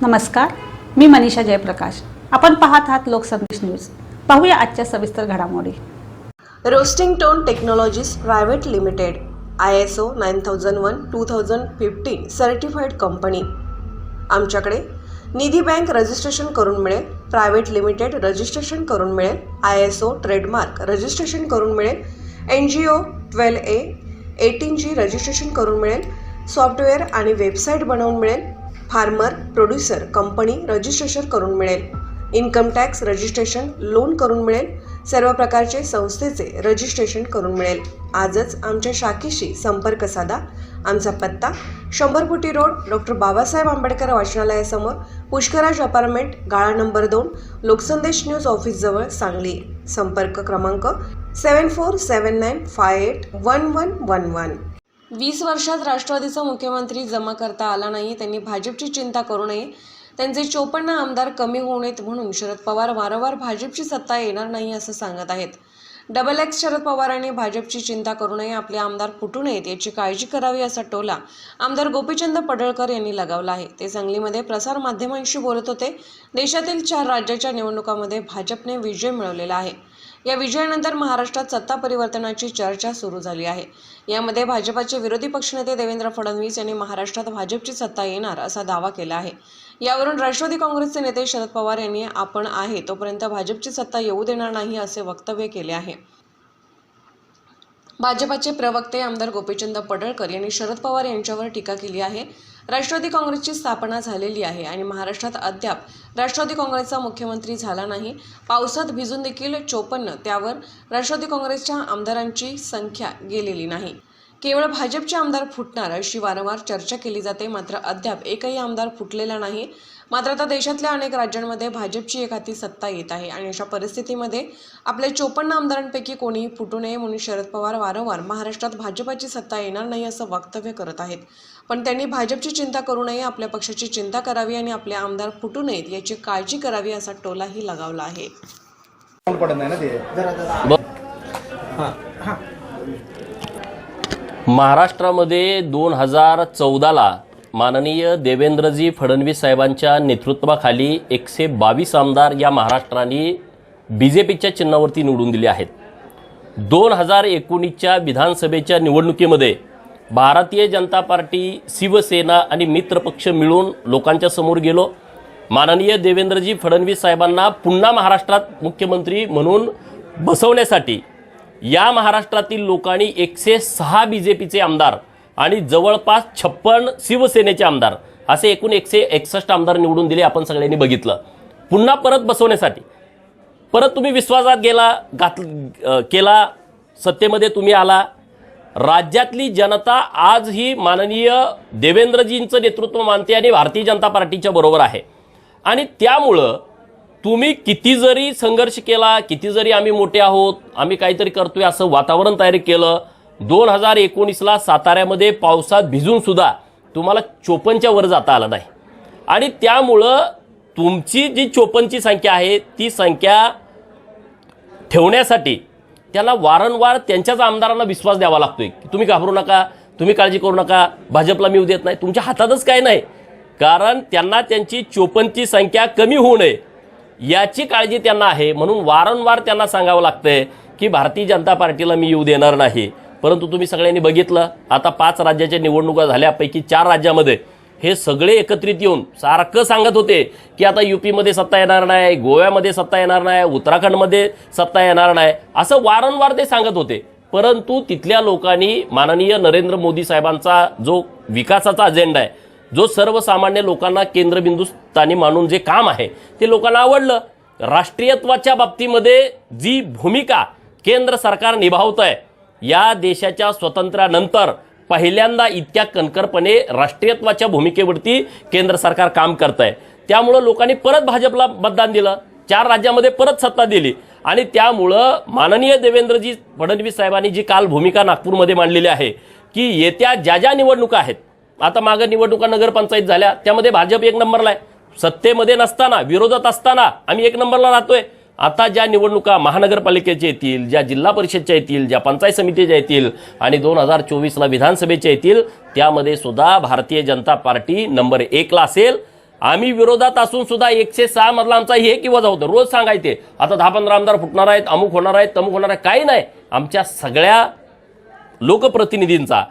नमस्कार, मी मनीषा जयप्रकाश. आपण पाहत आहात लोकसंदेश न्यूज. पाहूया आजच्या सविस्तर घडामोडी. Roasting tone technologies private limited ISO 9001-2015 certified company. आमच्याकडे निधी बँक रजिस्ट्रेशन करून मिळेल, प्रायव्हेट लिमिटेड रजिस्ट्रेशन करून मिळेल, ISO ट्रेडमार्क रजिस्ट्रेशन करून मिळेल, NGO 12A 18G रजिस्ट्रेशन करून मिळेल, सॉफ्टवेअर आणि वेबसाईट बनवून मिळेल, फार्मर प्रोड्युसर कंपनी रजिस्ट्रेशन करून मिळेल, इन्कम टॅक्स रजिस्ट्रेशन लोन करून मिळेल, सर्व प्रकारचे संस्थेचे रजिस्ट्रेशन करून मिळेल. आजच आमच्या शाखेशी संपर्क साधा. आमचा पत्ता 100 फुटी रोड, डॉक्टर बाबासाहेब आंबेडकर वाचनालयासमोर, पुष्कराज अपार्टमेंट, गाळा नंबर 2, लोकसंदेश न्यूज ऑफिसजवळ, सांगली. संपर्क क्रमांक 7479581111. 20 वर्षात राष्ट्रवादीचा मुख्यमंत्री जमा करता आला नाही. त्यांनी भाजपची चिंता करू नये. त्यांचे 54 आमदार कमी होऊ नयेत म्हणून शरद पवार वारंवार भाजपची सत्ता येणार नाही असं सांगत आहेत. XX शरद पवारांनी भाजपची चिंता करू नये, आपले आमदार फुटू नयेत याची काळजी करावी असा टोला आमदार गोपीचंद पडळकर यांनी लगावला आहे. ते सांगलीमध्ये प्रसार माध्यमांशी बोलत होते. देशातील 4 राज्याच्या निवडणुकांमध्ये भाजपने विजय मिळवलेला आहे. या विजयानंतर महाराष्ट्रात सत्ता परिवर्तनाची चर्चा सुरू झाली आहे. यामध्ये भाजपाचे विरोधी पक्षनेते देवेंद्र फडणवीस यांनी महाराष्ट्रात भाजपची सत्ता येणार असा दावा केला आहे. यावरून राष्ट्रवादी काँग्रेसचे नेते शरद पवार यांनी आपण आहे तोपर्यंत भाजपची सत्ता येऊ देणार नाही असे वक्तव्य केले आहे. भाजपाचे प्रवक्ते आमदार गोपीचंद पडळकर यांनी शरद पवार यांच्यावर टीका केली आहे. राष्ट्रवादी काँग्रेसची स्थापना झालेली आहे आणि महाराष्ट्रात अद्याप राष्ट्रवादी काँग्रेसचा मुख्यमंत्री झाला नाही. पावसात भिजून देखील 54 त्यावर राष्ट्रवादी काँग्रेसच्या आमदारांची संख्या गेलेली नाही. केवळ भाजपचे आमदार फुटणार अशी वारंवार चर्चा केली जाते, मात्र अद्याप एकही आमदार फुटलेला नाही. मात्र आता देशातल्या अनेक राज्यांमध्ये भाजपची एकहाती सत्ता येत आहे आणि अशा परिस्थितीमध्ये आपल्या 54 आमदारांपैकी कोणीही फुटू नये म्हणून शरद पवार वारंवार महाराष्ट्रात भाजपची सत्ता येणार नाही असं वक्तव्य करत आहेत. पण त्यांनी भाजपची चिंता करू नये, आपल्या पक्षाची चिंता करावी आणि आपले आमदार फुटू नयेत याची काळजी करावी असा टोलाही लगावला आहे. महाराष्ट्रामध्ये 2014ला माननीय देवेंद्रजी फडणवीस साहेबांच्या नेतृत्वाखाली 122 आमदार या महाराष्ट्राने BJPच्या चिन्हावरती निवडून दिले आहेत. 2019च्या विधानसभेच्या निवडणुकीमध्ये भारतीय जनता पार्टी, शिवसेना आणि मित्रपक्ष मिळून लोकांच्या समोर गेलो. माननीय देवेंद्रजी फडणवीस साहेबांना पुन्हा महाराष्ट्रात मुख्यमंत्री म्हणून बसवण्यासाठी या महाराष्ट्रातील लोकांनी 106 BJPचे आमदार आणि जवळपास 56 शिवसेनेचे आमदार असे एकूण 161 आमदार निवडून दिले. आपण सगळ्यांनी बघितलं. पुन्हा परत बसवण्यासाठी परत तुम्ही विश्वासात केला, सत्तेमध्ये तुम्ही आला. राज्यातली जनता आजही माननीय देवेंद्रजींचं नेतृत्व मानते आणि भारतीय जनता पार्टीच्या बरोबर आहे. आणि त्यामुळं तुम्ही किती जरी संघर्ष केला, किती जरी आम्ही मोठे आहोत, आम्ही काहीतरी करतोय असं वातावरण तयार केलं, 2019ला साताऱ्यामध्ये पावसात भिजून सुद्धा तुम्हाला 54च्या वर जाता आलं नाही. आणि त्यामुळं तुमची जी 54ची संख्या आहे ती संख्या ठेवण्यासाठी त्याला वारंवार त्यांच्याच आमदारांना विश्वास द्यावा लागतोय की तुम्ही घाबरू नका, तुम्ही काळजी करू नका, भाजपला मी देत नाही. तुमच्या हातातच काय नाही, कारण त्यांना त्यांची 54ची संख्या कमी होऊ नये याची काळजी त्यांना आहे. म्हणून वारंवार त्यांना सांगावं लागतंय की भारतीय जनता पार्टीला मी येऊ देणार नाही. परंतु तुम्ही सगळ्यांनी बघितलं, आता 5 राज्याच्या निवडणुका झाल्यापैकी 4 राज्यामध्ये हे सगळे एकत्रित येऊन सारखं सांगत होते की आता UPमध्ये सत्ता येणार नाही, गोव्यामध्ये सत्ता येणार नाही, उत्तराखंडमध्ये सत्ता येणार नाही, असं वारंवार ते सांगत होते. परंतु तिथल्या लोकांनी माननीय नरेंद्र मोदी साहेबांचा जो विकासाचा अजेंडा आहे, जो सर्वसामान्य लोकांना केंद्रबिंदू स्थानी मानून जे काम आहे ते लोकांना आवडलं. राष्ट्रीयत्वाच्या बाबतीमध्ये जी भूमिका केंद्र सरकार निभावत आहे, या देशाच्या स्वातंत्र्यानंतर पहिल्यांदा इतक्या कणखरपणे राष्ट्रीयत्वाच्या भूमिकेवरती केंद्र सरकार काम करत आहे. त्यामुळं लोकांनी परत भाजपला मतदान दिलं, 4 राज्यामध्ये परत सत्ता दिली. आणि त्यामुळं माननीय देवेंद्रजी फडणवीस साहेबांनी जी काल भूमिका नागपूरमध्ये मांडलेली आहे की येत्या ज्या निवडणुका आहेत, आता मागे निवडणुका नगरपंचायत झाल्या, त्यामध्ये भाजप 1 नंबरला आहे. सत्तेमध्ये नसताना, विरोधात असताना आम्ही 1 नंबरला राहतोय. आता ज्या निवडणुका महानगरपालिकेच्या येतील, ज्या जिल्हा परिषदच्या येतील, ज्या पंचायत समितीच्या येतील आणि 2024ला विधानसभेच्या येतील, त्यामध्ये सुद्धा भारतीय जनता पार्टी नंबर 1ला असेल. आम्ही विरोधात असून सुद्धा 106 मधला आमचा हे की वजा होतं. रोज सांगायचे आता 10-15 आमदार फुटणार आहेत, अमुक होणार आहेत, तमुक होणार आहे. काही नाही. आमच्या सगळ्या लोकप्रतिनिधींचा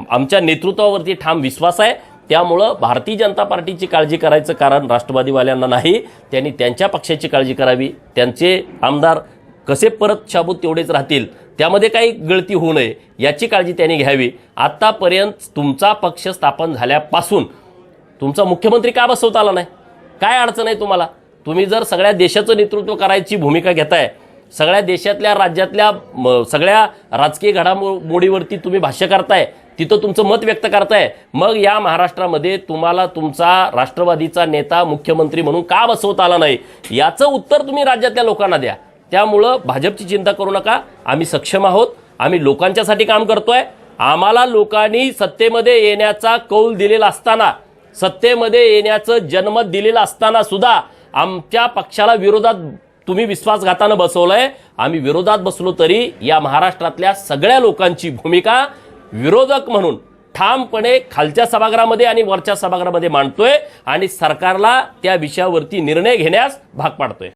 आमच्या नेतृत्वावरती ठाम विश्वास आहे. त्यामुळं भारतीय जनता पार्टीची काळजी करायचं कारण राष्ट्रवादीवाल्यांना नाही. त्यांनी त्यांच्या पक्षाची काळजी करावी. त्यांचे आमदार कसे परत शाबूत तेवढेच राहतील, त्यामध्ये काही गळती होऊ नये याची काळजी त्यांनी घ्यावी. आत्तापर्यंत तुमचा पक्ष स्थापन झाल्यापासून तुमचा मुख्यमंत्री का बसवता आला नाही? काय अडचण आहे तुम्हाला? तुम्ही जर सगळ्या देशाचं नेतृत्व करायची भूमिका घेताय, सगळ्या देशातल्या राज्यातल्या सगळ्या राजकीय घडामोडीवरती तुम्ही भाष्य करताय, तिथं तुमचं मत व्यक्त करताय, मग या महाराष्ट्रामध्ये तुम्हाला तुमचा राष्ट्रवादीचा नेता मुख्यमंत्री म्हणून का बसवता आला नाही याचं उत्तर तुम्ही राज्यातल्या लोकांना द्या. त्यामुळं भाजपची चिंता करू नका. आम्ही सक्षम आहोत. आम्ही लोकांच्यासाठी काम करतोय. आम्हाला लोकांनी सत्तेमध्ये येण्याचा कौल दिलेला असताना, सत्तेमध्ये येण्याचं जनमत दिलेलं असताना सुद्धा आमच्या पक्षाला विरोधात तुम्ही विश्वासघातानं बसवलंय. आम्ही विरोधात बसलो तरी या महाराष्ट्रातल्या सगळ्या लोकांची भूमिका विरोधक म्हणून ठामपणे खालच्या सभागृहामध्ये आणि वरच्या सभागृहामध्ये मांडतोय आणि सरकारला त्या विषयावरती निर्णय घेण्यास भाग पाडतोय.